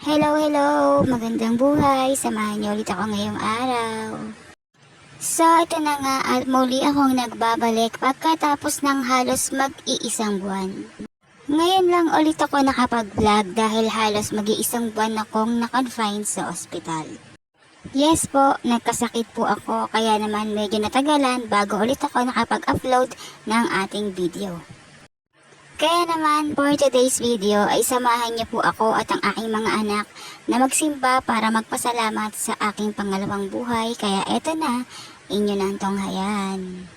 Hello! Magandang buhay! Samahan niyo ulit ako ngayong araw. So, ito na nga at muli akong nagbabalik pagkatapos ng halos mag-iisang buwan. Ngayon lang ulit ako nakapag-vlog dahil halos mag-iisang buwan akong na-confine sa ospital. Yes po, nagkasakit po ako kaya naman medyo natagalan bago ulit ako nakapag-upload ng ating video. Kaya naman, for today's video ay samahan niyo po ako at ang aking mga anak na magsimba para magpasalamat sa aking pangalawang buhay. Kaya eto na, inyo na ang tunghayan.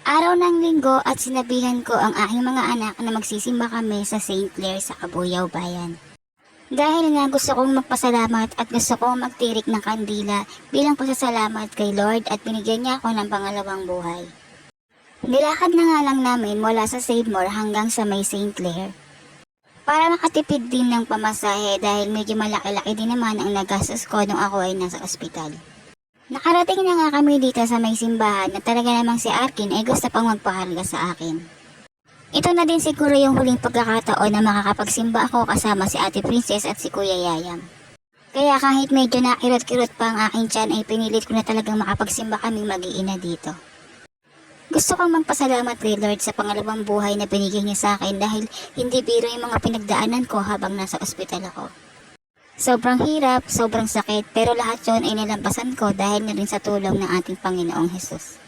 Araw ng linggo at sinabihan ko ang aking mga anak na magsisimba kami sa St. Clair sa Cabuyao Bayan. Dahil nga gusto kong magpasalamat at gusto kong magtirik ng kandila bilang pasasalamat kay Lord at binigyan niya ako ng pangalawang buhay. Nilakad na nga lang namin mula sa Save More hanggang sa may St. Clair. Para makatipid din ng pamasahe dahil medyo malaki-laki din naman ang nagastos ko nung ako ay nasa ospital. Nakarating na nga kami dito sa may simbahan na talaga namang si Arkin ay gusto pang magpahalga sa akin. Ito na din siguro yung huling pagkakataon na makakapagsimba ako kasama si Ate Princess at si Kuya Yayam. Kaya kahit medyo nakirot-kirot pa ang aking tiyan ay pinilit ko na talagang makapagsimba kaming mag-iina dito. Gusto kong magpasalamat kay Lord sa pangalawang buhay na binigay niya sa akin dahil hindi biro yung mga pinagdaanan ko habang nasa ospital ako. Sobrang hirap, sobrang sakit, pero lahat yon ay nilampasan ko dahil na rin sa tulong ng ating Panginoong Hesus.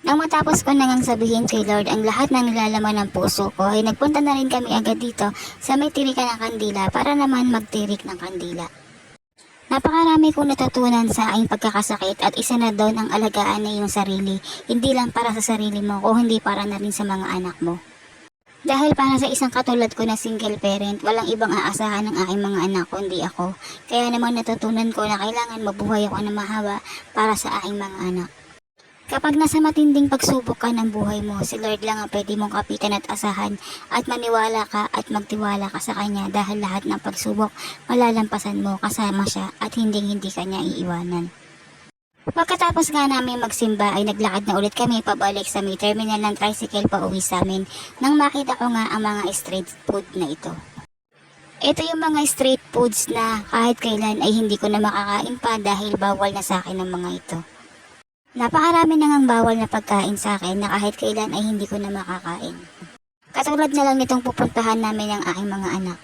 Nang matapos ko nang sabihin kay Lord ang lahat ng nilalaman ng puso ko ay nagpunta na rin kami agad dito sa may tirikan ng kandila para naman magtirik ng kandila. Napakarami kong natutunan sa aking pagkakasakit at isa na doon ang alagaan na iyong sarili, hindi lang para sa sarili mo o hindi para na rin sa mga anak mo. Dahil para sa isang katulad ko na single parent, walang ibang aasahan ng aking mga anak kundi ako. Kaya naman natutunan ko na kailangan mabuhay ako na mahaba para sa aking mga anak. Kapag nasa matinding pagsubok ka ng buhay mo, si Lord lang ang pwede mong kapitan at asahan at maniwala ka at magtiwala ka sa Kanya dahil lahat ng pagsubok malalampasan mo kasama siya at hindi ka niya iiwanan. Pagkatapos nga namin magsimba ay naglakad na ulit kami pabalik sa may terminal ng tricycle pa uwi sa amin nang makita ko nga ang mga street food na ito. Ito yung mga street foods na kahit kailan ay hindi ko na makakain pa dahil bawal na sa akin ang mga ito. Napakarami na ngang bawal na pagkain sa akin na kahit kailan ay hindi ko na makakain. Katulad na lang nitong pupuntahan namin ng aking mga anak.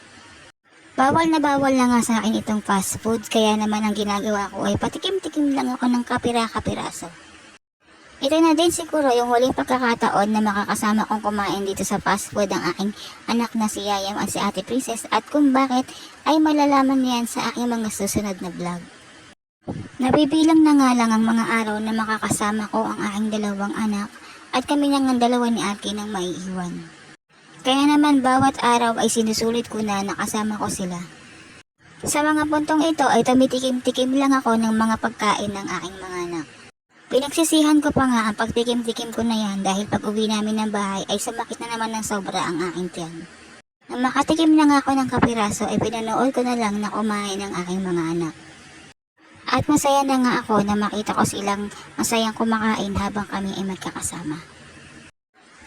Bawal na nga sa akin itong fast food kaya naman ang ginagawa ko ay patikim-tikim lang ako ng kapira-kapiraso. Ito na din siguro yung huling pagkakataon na makakasama kong kumain dito sa fast food ang aking anak na si Yayam at si Ate Princess at kung bakit ay malalaman niyan sa aking mga susunod na vlog. Nabibilang na nga lang ang mga araw na makakasama ko ang aking dalawang anak at kami nang ang dalawa ni Arkin ang maiiwan. Kaya naman bawat araw ay sinusulit ko na nakasama ko sila. Sa mga puntong ito ay tumitikim-tikim lang ako ng mga pagkain ng aking mga anak. Pinagsisihan ko pa nga ang pagtikim-tikim ko na yan dahil pag uwi namin ng bahay ay sumakit na naman ng sobra ang aking tiyan. Nang makatikim na nga ako ng kapiraso ay pinanood ko na lang na kumain ng aking mga anak. At masaya na nga ako na makita ko silang masayang kumakain habang kami ay magkakasama.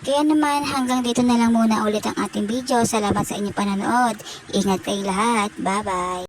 Kaya naman hanggang dito na lang muna ulit ang ating video. Salamat sa inyong panonood. Ingat kayo lahat. Bye-bye!